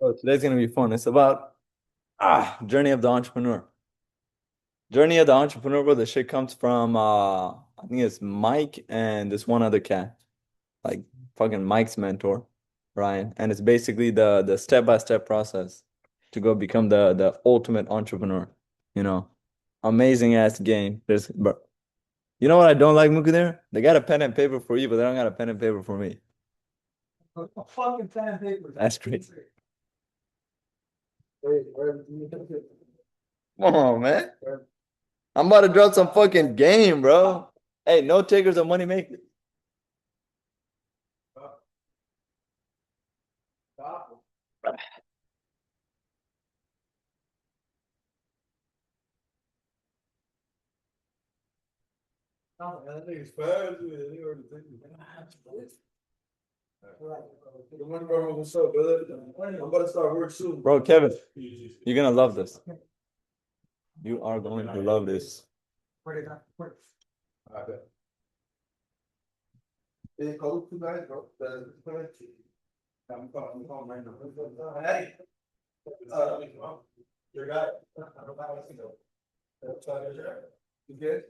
Oh, today's gonna be fun. It's about journey of the entrepreneur. Journey of the entrepreneur, bro. The shit comes from I think it's Mike and this one other cat, like fucking Mike's mentor, Ryan. And it's basically the step-by-step process to go become the ultimate entrepreneur. You know, amazing ass game. But you know what I don't like, Mukudir? They got a pen and paper for you, but they don't got a pen and paper for me. A fucking pen and paper. That's crazy. Come on, man. I'm about to drop some fucking game, bro. Hey, no takers or money makers. What's up, brother? I'm about to start work soon. Bro, Kevin, you're gonna love this. You are going to love this. Your guy. You good?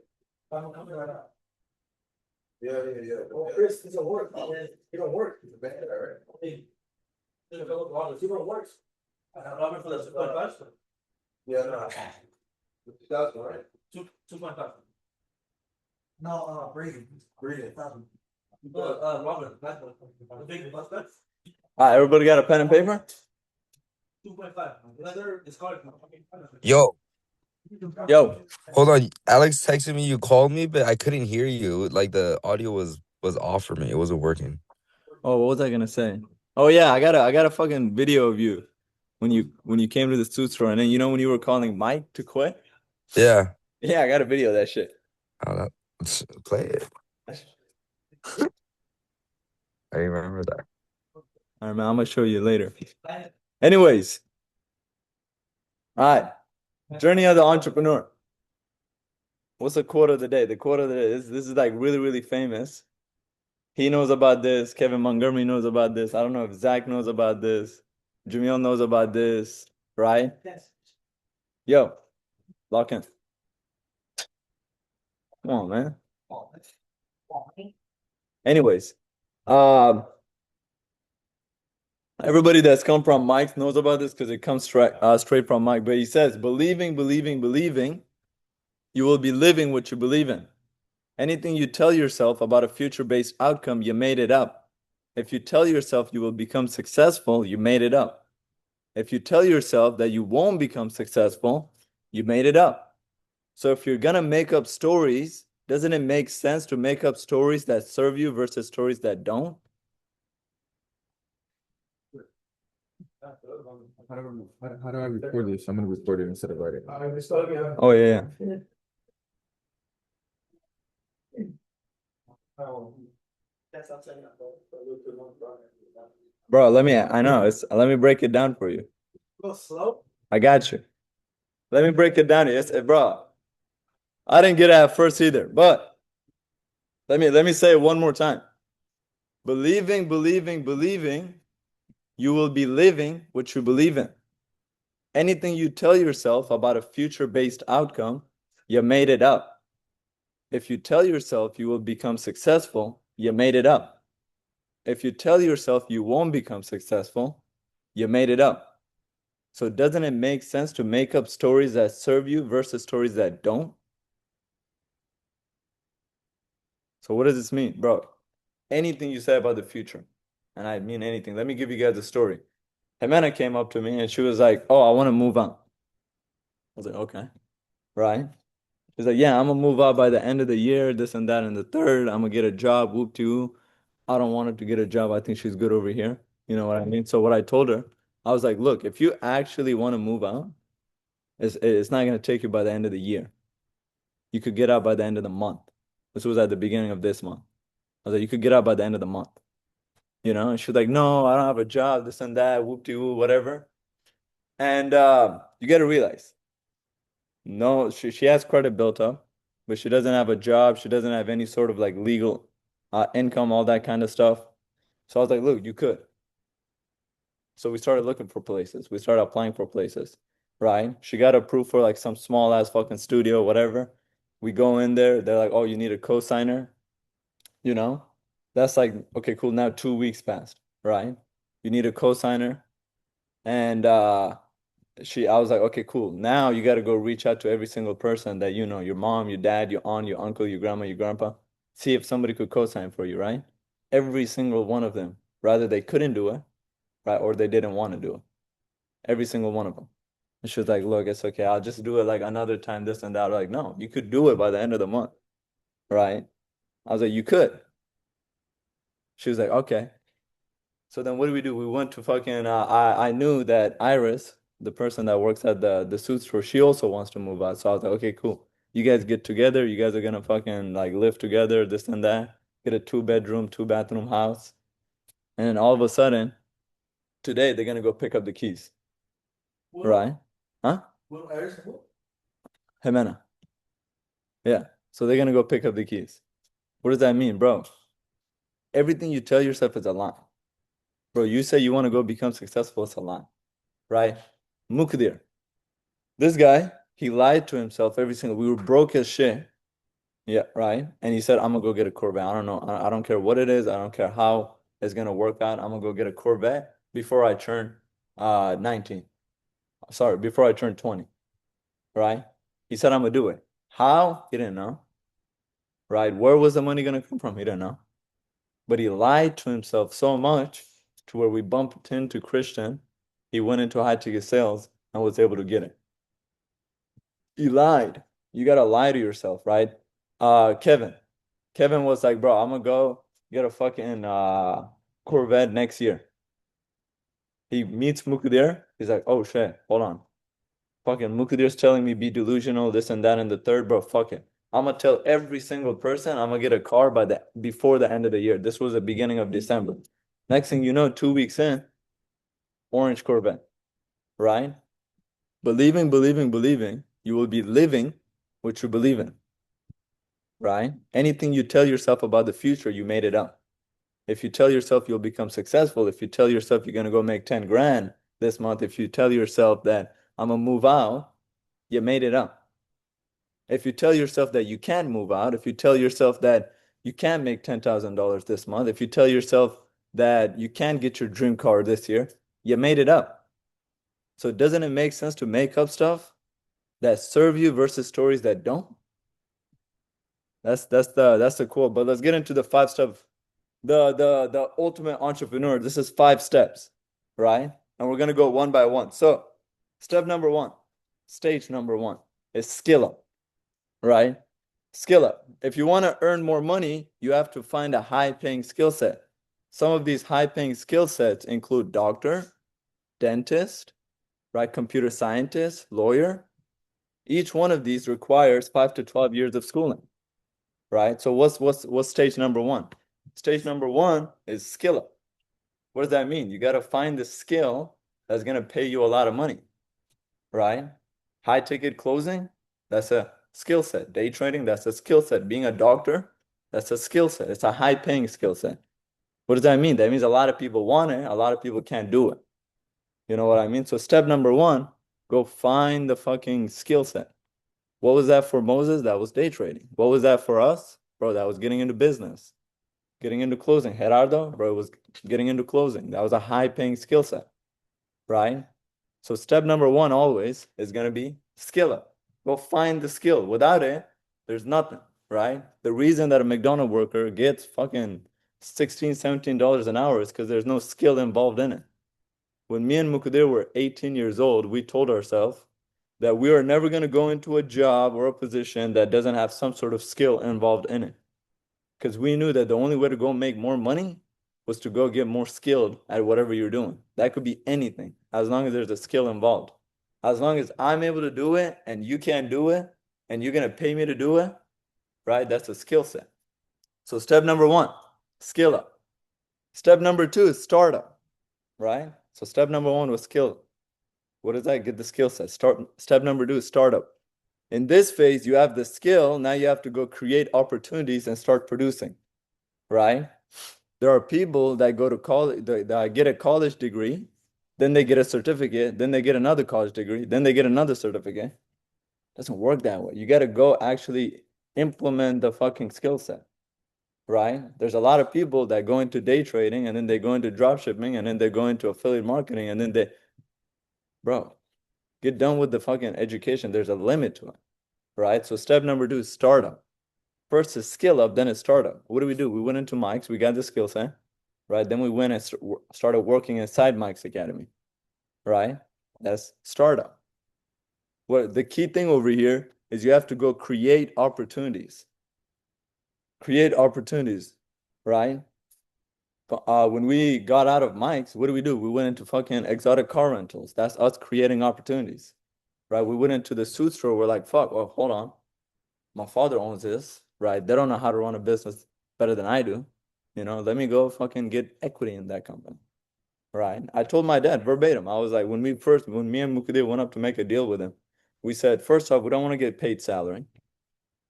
I'm coming right now. Yeah. Well, Chris, it don't work. It don't work. It's a bad, all right? Hey, it don't work. I'm for the 2.5. Yeah, no. 2,000, right? 2.5. No, breathing. Robin, the big bus. All right, everybody got a pen and paper? 2.5. Leather is called. Yo, Yo, hold on. Alex texted me. You called me, but I couldn't hear you. Like the audio was off for me. It wasn't working. oh, what was I gonna say? Oh yeah, I got a fucking video of you when you came to the suit store, and then you know when you were calling Mike to quit? Yeah. Yeah, I got a video of that shit. Let's play it. I remember that. All right, man, I'm gonna show you later. Anyways, all right. Journey of the entrepreneur. What's the quote of the day? The quote of the day is this is like really, really famous. He knows about this. Kevin Montgomery knows about this. I don't know if Zach knows about this. Jamil knows about this, right? Yes. Yo, lock in. Come on, man. Anyways, um, everybody that's come from Mike knows about this because it comes straight from Mike. But he says, believing, you will be living what you believe in. Anything you tell yourself about a future-based outcome, you made it up. If you tell yourself you will become successful, you made it up. If you tell yourself that you won't become successful, you made it up. So if you're gonna make up stories, doesn't it make sense to make up stories that serve you versus stories that don't? How do I record this? I'm gonna record it instead of writing. Oh yeah. Bro, I know, let me break it down for you. Go slow. I got you. Let me break it down. Yes, bro. I didn't get it at first either, but let me say it one more time. Believing, you will be living what you believe in. Anything you tell yourself about a future-based outcome, you made it up. If you tell yourself you will become successful, you made it up. If you tell yourself you won't become successful, you made it up. So doesn't it make sense to make up stories that serve you versus stories that don't? So what does this mean, bro? Anything you say about the future, and I mean anything. Let me give you guys a story. Jimena came up to me and she was like, "Oh, I want to move on." I was like, "Okay, right?" She's like, "Yeah, I'm gonna move out by the end of the year, this and that, and the third. I'm gonna get a job, whoop to. I don't want her to get a job. I think she's good over here. You know what I mean?" So what I told her, I was like, "Look, if you actually want to move out, it's not gonna take you by the end of the year. You could get out by the end of the month." This was at the beginning of this month. I was like, "You could get out by the end of the month." You know, and she's like, "No, I don't have a job, this and that, whoop de woo, whatever." And you got to realize, no, she has credit built up, but she doesn't have a job. She doesn't have any sort of like legal income, all that kind of stuff. So I was like, look, you could. So we started looking for places. We started applying for places, right? She got approved for like some small ass fucking studio, whatever. We go in there, they're like, oh, you need a co-signer, you know? That's like, okay, cool. Now 2 weeks passed, right? You need a co-signer. And I was like, okay, cool. Now you got to go reach out to every single person that you know, your mom, your dad, your aunt, your uncle, your grandma, your grandpa. See if somebody could co-sign for you, right? Every single one of them. Rather they couldn't do it, right? Or they didn't want to do it. Every single one of them. And she was like, look, it's okay. I'll just do it like another time, this and that. Like, no, you could do it by the end of the month, right? I was like, you could. She was like, okay. So then what did we do? We went to fucking I knew that Iris, the person that works at the suit store, she also wants to move out. So I was like, okay, cool. You guys get together, you guys are gonna fucking like live together, this and that. Get a 2 bedroom, 2 bathroom house. And then all of a sudden, today they're gonna go pick up the keys. What? Right? Huh? What Iris? What? Jimena. Yeah. So they're gonna go pick up the keys. What does that mean, bro? Everything you tell yourself is a lie. Bro, you say you want to go become successful, it's a lie. Right? Mukdir. This guy, he lied to himself every single. We were broke as shit. Yeah, right. And he said, "I'm gonna go get a Corvette. I don't know. I don't care what it is. I don't care how it's gonna work out. I'm gonna go get a Corvette before I turn 19. Sorry, before I turn 20." Right? He said, "I'm gonna do it." How? He didn't know. Right? Where was the money gonna come from? He didn't know. But he lied to himself so much to where we bumped into Christian. He went into high ticket sales and was able to get it. He lied. You gotta lie to yourself, right? Kevin. Kevin was like, bro, I'm gonna go get a fucking Corvette next year. He meets Mukudir. He's like, oh shit, hold on. Fucking Mukudir's telling me be delusional, this and that, and the third, bro. Fuck it. I'm gonna tell every single person I'm gonna get a car by the before the end of the year. This was the beginning of December. Next thing you know, 2 weeks in, orange Corvette, right? Believing, believing, believing, you will be living what you believe in, right? Anything you tell yourself about the future, you made it up. If you tell yourself you'll become successful, if you tell yourself you're gonna go make 10 grand this month, if you tell yourself that I'm gonna move out, you made it up. If you tell yourself that you can't move out, if you tell yourself that you can't make $10,000 this month, if you tell yourself that you can't get your dream car this year, you made it up. So doesn't it make sense to make up stuff that serve you versus stories that don't? That's the quote. But let's get into the 5 steps. The ultimate entrepreneur. This is 5 steps, right? And we're gonna go one by one. So step number one, stage number one is skill up, right? Skill up. If you want to earn more money, you have to find a high-paying skill set. Some of these high-paying skill sets include doctor, dentist, right? Computer scientist, lawyer. Each one of these requires 5 to 12 years of schooling, right? So what's stage number one? Stage number one is skill up. What does that mean? You got to find the skill that's going to pay you a lot of money, right? High ticket closing, that's a skill set. Day trading, that's a skill set. Being a doctor, that's a skill set. It's a high paying skill set. What does that mean? That means a lot of people want it, a lot of people can't do it. You know what I mean? So step number one, go find the fucking skill set. What was that for Moses? That was day trading. What was that for us? Bro, that was getting into business, getting into closing. Gerardo, bro, was getting into closing. That was a high paying skill set, right? So step number one always is going to be skill up. Go find the skill. Without it, there's nothing, right? The reason that a McDonald's worker gets fucking $16, $17 an hour is because there's no skill involved in it. When me and Mukadir were 18 years old, we told ourselves that we are never going to go into a job or a position that doesn't have some sort of skill involved in it. Because we knew that the only way to go make more money was to go get more skilled at whatever you're doing. That could be anything, as long as there's a skill involved. As long as I'm able to do it and you can't do it, and you're gonna pay me to do it, right? That's a skill set. So step number one, skill up. Step number two is startup, right? So step number one was skill. What is that? Get the skill set. Step number two is startup. In this phase, you have the skill. Now you have to go create opportunities and start producing, right? There are people that go to college, that get a college degree, then they get a certificate, then they get another college degree, then they get another certificate. Doesn't work that way. You got to go actually implement the fucking skill set, right? There's a lot of people that go into day trading and then they go into drop shipping and then they go into affiliate marketing and then bro, get done with the fucking education. There's a limit to it, right? So step number 2 is startup. First is skill up, then is startup. What do? We went into Mike's, we got the skill set, right? Then we went and started working inside Mike's Academy, right? That's startup. What the key thing over here is you have to go create opportunities. Create opportunities, right? When we got out of Mike's, what do? We went into fucking exotic car rentals. That's us creating opportunities, right? We went into the suit store. We're like, fuck, well, hold on. My father owns this, right? They don't know how to run a business better than I do. Let me go fucking get equity in that company, right? I told my dad verbatim. I was like, when me and Mukadir went up to make a deal with him, we said, first off, we don't want to get paid salary.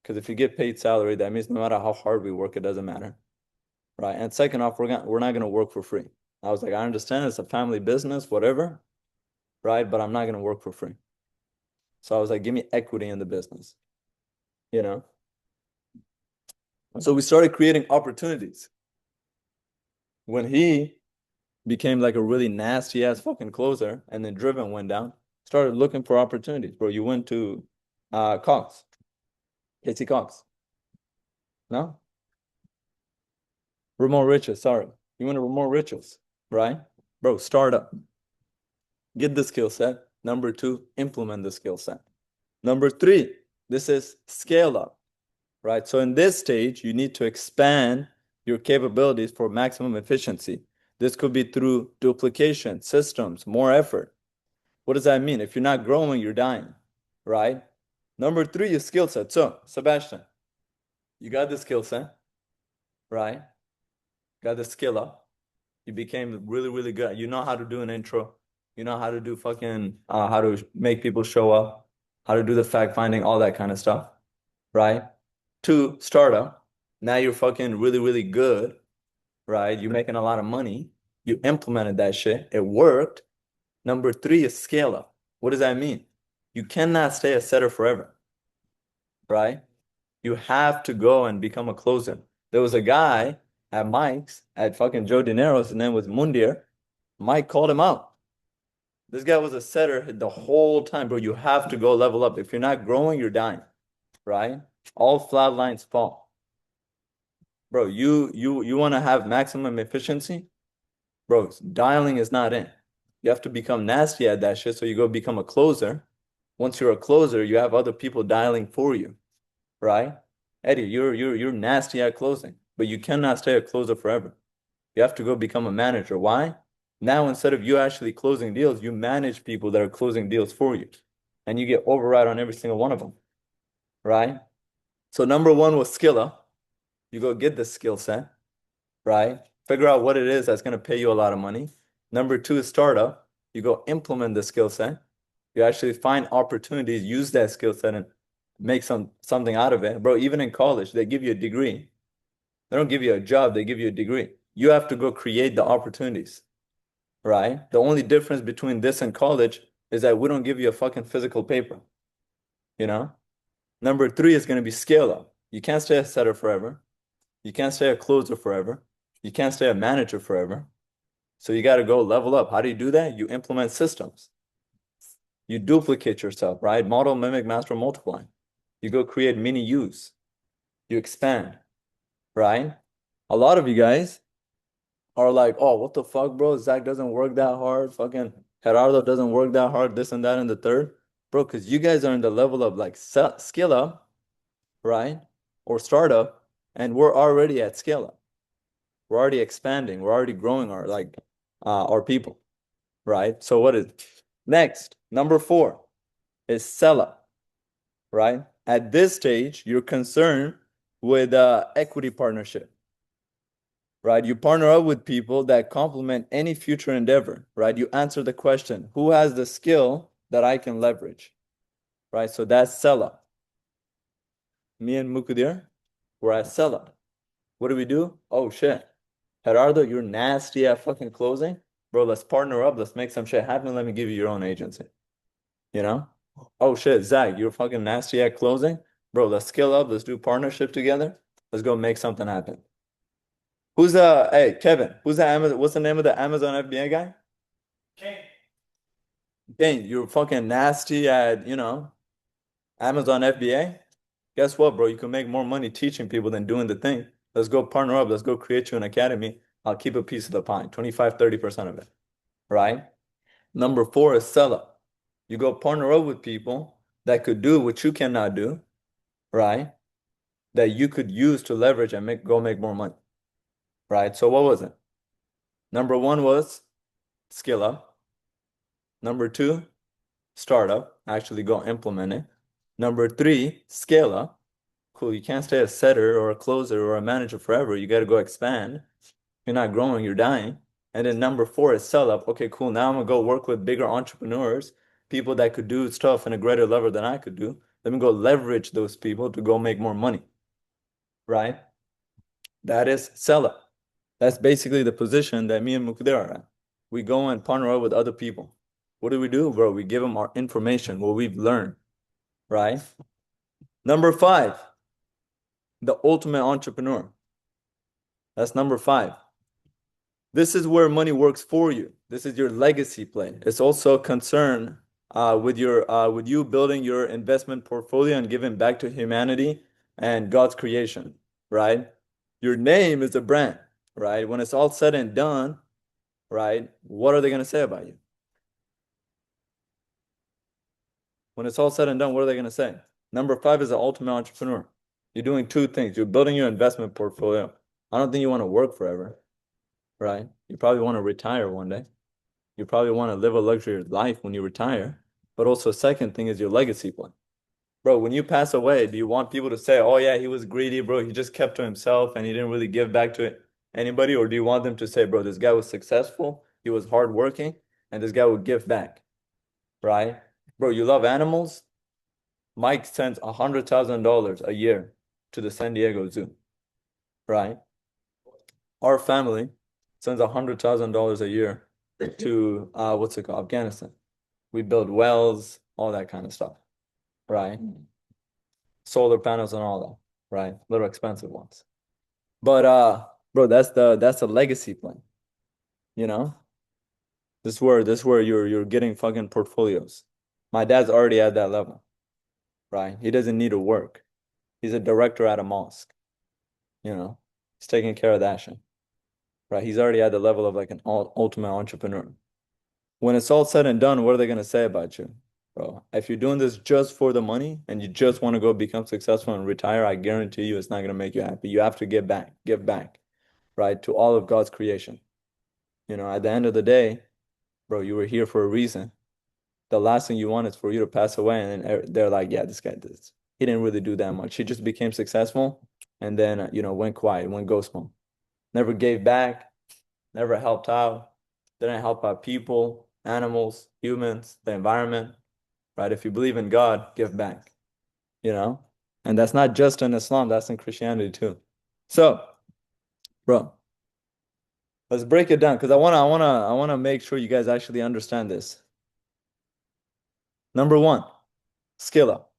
Because if you get paid salary, that means no matter how hard we work, it doesn't matter, right? And second off, we're not gonna work for free. I was like, I understand it's a family business, whatever, right? But I'm not gonna work for free. So I was like, give me equity in the business, you know? So we started creating opportunities. When he became like a really nasty ass fucking closer, and then Driven went down, started looking for opportunities. Bro, you went to Cox, KC Cox. No? Ramon Riches, sorry. You went to Ramon Riches, right? Bro, startup. Get the skill set. Number 2, implement the skill set. Number 3, this is scale up, right? So in this stage, you need to expand your capabilities for maximum efficiency. This could be through duplication, systems, more effort. What does that mean? If you're not growing, you're dying, right? Number 3 is skill set. So, Sebastian, you got the skill set, right? Got the skill up. You became really, really good. You know how to do an intro. You know how to do fucking, how to make people show up, how to do the fact finding, all that kind of stuff, right? 2, startup. Now you're fucking really, really good, right? You're making a lot of money. You implemented that shit. It worked. Number 3 is scale up. What does that mean? You cannot stay a setter forever, right? You have to go and become a closer. There was a guy at Mike's at fucking Joe De Niro's, his name was Mundir. Mike called him out. This guy was a setter the whole time, bro. You have to go level up. If you're not growing, you're dying, right? All flat lines fall. Bro, you want to have maximum efficiency? Bro, dialing is not in. You have to become nasty at that shit, so you go become a closer. Once you're a closer, you have other people dialing for you, right? Eddie, you're nasty at closing, but you cannot stay a closer forever. You have to go become a manager. Why? Now, instead of you actually closing deals, you manage people that are closing deals for you. And you get override on every single one of them, right? So number 1 was skill up. You go get the skill set, right? Figure out what it is that's going to pay you a lot of money. Number 2 is startup. You go implement the skill set. You actually find opportunities, use that skill set and make something out of it. Bro, even in college, they give you a degree. They don't give you a job, they give you a degree. You have to go create the opportunities, right? The only difference between this and college is that we don't give you a fucking physical paper, you know? Number 3 is going to be scale up. You can't stay a setter forever. You can't stay a closer forever. You can't stay a manager forever. So you got to go level up. How do you do that? You implement systems. You duplicate yourself, right? Model, mimic, master, multiply. You go create mini U's. You expand, right? A lot of you guys are like, oh, what the fuck, bro? Zach doesn't work that hard. Fucking Gerardo doesn't work that hard. This and that and the third. Bro, because you guys are in the level of like skill up, right? Or startup, and we're already at scale up. We're already expanding. We're already growing our people, right? So what is next? Number 4 is sell up, right? At this stage, you're concerned with equity partnership, right? You partner up with people that complement any future endeavor, right? You answer the question, who has the skill that I can leverage, right? So that's sell up. Me and Mukudir, we're at sell up. What do we do? Oh shit. Gerardo, you're nasty at fucking closing. Bro, let's partner up. Let's make some shit happen. Let me give you your own agency. You know? Oh shit, Zach, you're fucking nasty at closing. Bro, let's scale up. Let's do partnership together. Let's go make something happen. Who's hey Kevin, who's the Amazon, what's the name of the Amazon FBA guy? Kane, you're fucking nasty at, Amazon FBA. Guess what, bro? You can make more money teaching people than doing the thing. Let's go partner up. Let's go create you an academy. I'll keep a piece of the pie, 25, 30% of it. Right? Number four is sell up. You go partner up with people that could do what you cannot do, right? That you could use to leverage and make more money. Right? So what was it? Number one was skill up. Number two, startup. Actually go implement it. Number three, scale up. Cool. You can't stay a setter or a closer or a manager forever. You got to go expand. You're not growing, you're dying. And then number four is sell up. Okay, cool. Now I'm gonna go work with bigger entrepreneurs, people that could do stuff in a greater level than I could do. Let me go leverage those people to go make more money. Right? That is sell up. That's basically the position that me and Mukdir are at. We go and partner up with other people. What do, bro? We give them our information, what we've learned. Right? Number five, the ultimate entrepreneur. That's number five. This is where money works for you. This is your legacy play. It's also a concern with you building your investment portfolio and giving back to humanity and God's creation, right? Your name is a brand, right? When it's all said and done, right? What are they gonna say about you? When it's all said and done, what are they gonna say? Number five is the ultimate entrepreneur. You're doing two things. You're building your investment portfolio. I don't think you want to work forever, right? You probably want to retire one day. You probably want to live a luxurious life when you retire. But also, second thing is your legacy plan. Bro, when you pass away, do you want people to say, oh, yeah, he was greedy, bro. He just kept to himself and he didn't really give back to anybody? Or do you want them to say, bro, this guy was successful, he was hardworking, and this guy would give back, right? Bro, you love animals? Mike sends $100,000 a year to the San Diego Zoo, right? Our family sends $100,000 a year to what's it called? Afghanistan. We build wells, all that kind of stuff, right? Solar panels and all that, right? Little expensive ones. But bro, that's a legacy plan, you know? This where you're getting fucking portfolios. My dad's already at that level, right? He doesn't need to work. He's a director at a mosque, you know? He's taking care of that shit, right? He's already at the level of like an ultimate entrepreneur. When it's all said and done, what are they gonna say about you? Bro, if you're doing this just for the money and you just want to go become successful and retire, I guarantee you it's not gonna make you happy. You have to give back, right, to all of God's creation. At the end of the day, bro, you were here for a reason. The last thing you want is for you to pass away and then they're like, yeah, this guy did. He didn't really do that much. He just became successful and then, went quiet, went ghost mode. Never gave back, never helped out, didn't help out people, animals, humans, the environment, right? If you believe in God, give back, you know? And that's not just in Islam, that's in Christianity too. So, bro, let's break it down because I wanna make sure you guys actually understand this. Number one, skill up.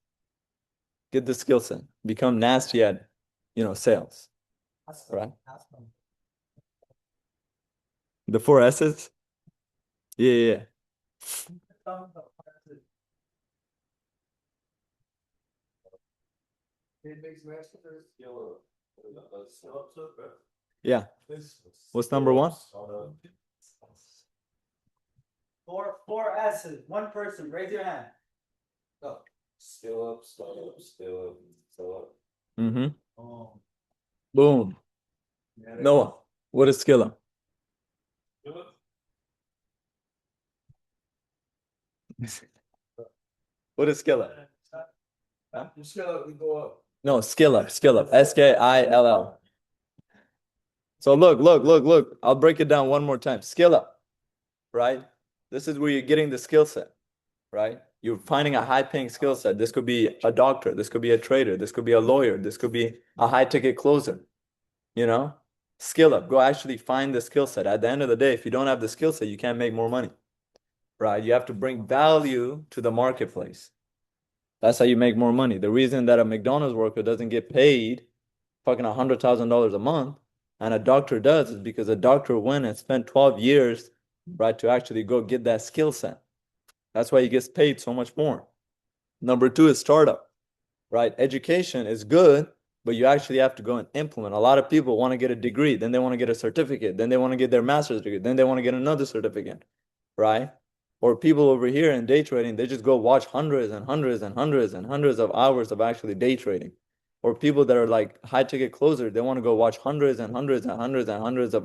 Get the skill set. Become nasty at, sales. Right? The four S's? Yeah, yeah, yeah. Yeah. What's number one? Four S's. One person. Raise your hand. Go. Skill up, startup, skill up, skill up. Mm-hmm. Oh. Boom. Noah, what is skill up? What is skill up? Huh? You skill up, we go up. No, skill up, Skill. So look. I'll break it down one more time. Skill up, right? This is where you're getting the skill set, right? You're finding a high-paying skill set. This could be a doctor, this could be a trader, this could be a lawyer, this could be a high-ticket closer, you know? Skill up. Go actually find the skill set. At the end of the day, if you don't have the skill set, you can't make more money, right? You have to bring value to the marketplace. That's how you make more money. The reason that a McDonald's worker doesn't get paid fucking $100,000 a month and a doctor does is because a doctor went and spent 12 years, right, to actually go get that skill set. That's why he gets paid so much more. Number two is startup, right? Education is good, but you actually have to go and implement. A lot of people want to get a degree, then they want to get a certificate, then they want to get their master's degree, then they want to get another certificate, right? Or people over here in day trading, they just go watch hundreds and hundreds and hundreds and hundreds of hours of actually day trading. Or people that are like high ticket closers, they want to go watch hundreds and hundreds and hundreds and hundreds of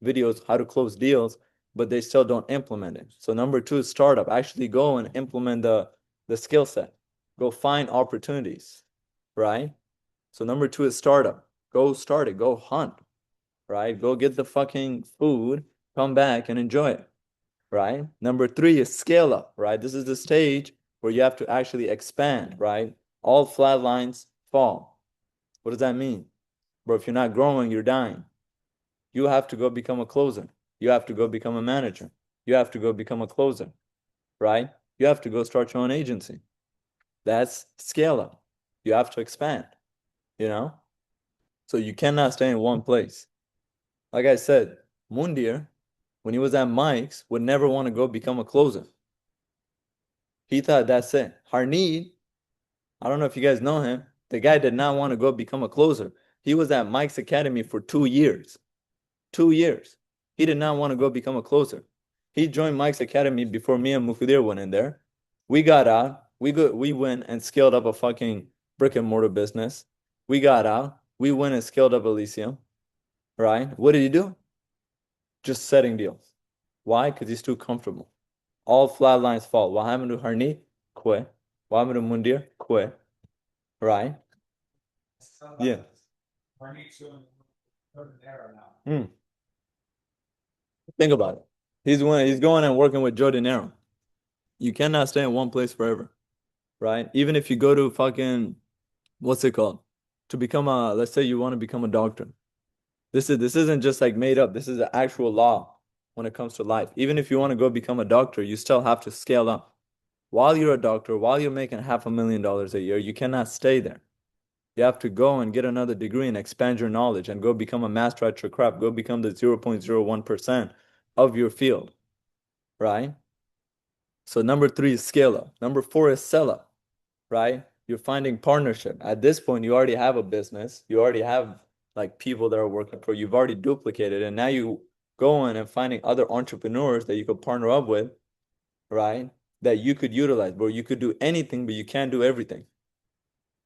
videos how to close deals, but they still don't implement it. So number two is startup. Actually go and implement the skill set. Go find opportunities, right? So number two is startup. Go start it. Go hunt, right? Go get the fucking food, come back and enjoy it, right? Number three is scale up, right? This is the stage where you have to actually expand, right? All flat lines fall. What does that mean? Bro, if you're not growing, you're dying. You have to go become a closer. You have to go become a manager. You have to go become a closer, right? You have to go start your own agency. That's scale up. You have to expand, you know? So you cannot stay in one place. Like I said, Mundir, when he was at Mike's, would never want to go become a closer. He thought that's it. Harneed, I don't know if you guys know him. The guy did not want to go become a closer. He was at Mike's Academy for 2 years. 2 years. He did not want to go become a closer. He joined Mike's Academy before me and Mukudir went in there. We got out. We went and scaled up a fucking brick and mortar business. We got out. We went and scaled up Elysium. Right? What did he do? Just setting deals. Why? Because he's too comfortable. All flat lines fall. What happened to Harni? Quit. What happened to Mundir? Quit. Right? Yeah. Hmm. Think about it. He's going and working with Joe De Niro. You cannot stay in one place forever, right? Even if you go to fucking what's it called? To become a let's say you want to become a doctor. This isn't just like made up. This is the actual law when it comes to life. Even if you want to go become a doctor, you still have to scale up. While you're a doctor, while you're making $500,000 a year, you cannot stay there. You have to go and get another degree and expand your knowledge and go become a master at your craft. Go become the 0.01% of your field, right? So number three is scale up. Number four is sell up, right? You're finding partnership. At this point, you already have a business. You already have like people that are working for you. You've already duplicated, and now you go in and finding other entrepreneurs that you could partner up with, right? That you could utilize, bro. You could do anything, but you can't do everything.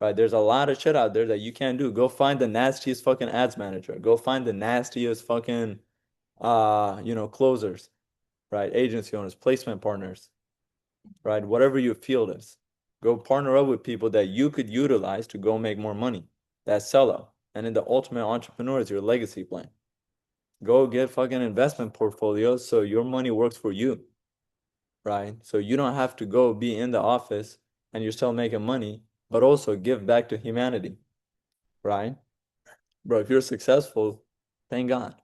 Right? There's a lot of shit out there that you can't do. Go find the nastiest fucking ads manager. Go find the nastiest fucking closers, right? Agency owners, placement partners, right? Whatever your field is. Go partner up with people that you could utilize to go make more money. That's sell out. And then the ultimate entrepreneur is your legacy plan. Go get fucking investment portfolios so your money works for you, right? So you don't have to go be in the office and you're still making money, but also give back to humanity, right? Bro, if you're successful, thank God,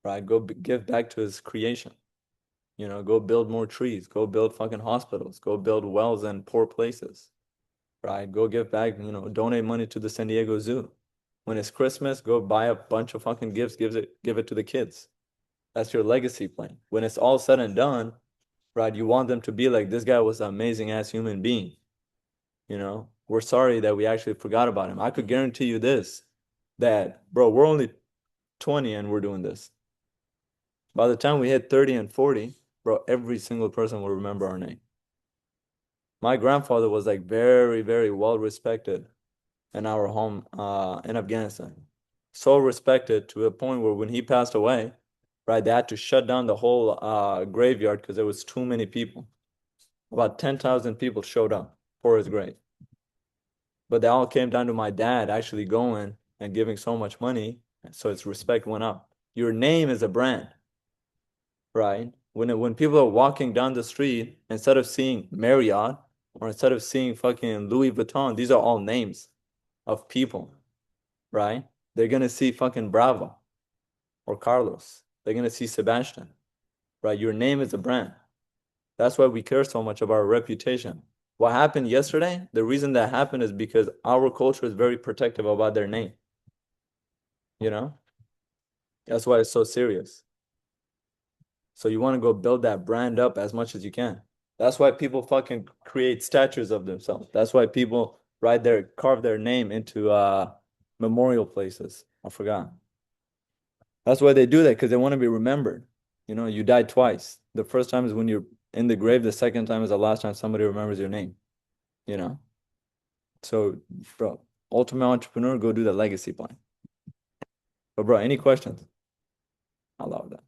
right? Go give back to his creation. Go build more trees, go build fucking hospitals, go build wells in poor places, right? Go give back, donate money to the San Diego Zoo. When it's Christmas, go buy a bunch of fucking gifts, give it to the kids. That's your legacy plan. When it's all said and done, right, you want them to be like, this guy was an amazing ass human being. We're sorry that we actually forgot about him. I could guarantee you this, that, bro, we're only 20 and we're doing this. By the time we hit 30 and 40, bro, every single person will remember our name. My grandfather was like very, very well respected in our home in Afghanistan. So respected to a point where when he passed away, right, they had to shut down the whole graveyard because there was too many people. About 10,000 people showed up for his grave. But they all came down to my dad actually going and giving so much money, so its respect went up. Your name is a brand, right? When people are walking down the street, instead of seeing Marriott or instead of seeing fucking Louis Vuitton, these are all names of people, right? They're gonna see fucking Bravo. or Carlos. They're gonna see Sebastian, right? Your name is a brand. That's why we care so much about our reputation. What happened yesterday, the reason that happened is because our culture is very protective about their name. You know? That's why it's so serious. So you want to go build that brand up as much as you can. That's why people fucking create statues of themselves. That's why people carve their name into memorial places. I forgot. That's why they do that, because they want to be remembered. You know, you died twice. The first time is when you're in the grave, the second time is the last time somebody remembers your name. You know? So, bro, ultimate entrepreneur, go do the legacy plan. But bro, any questions? I love that.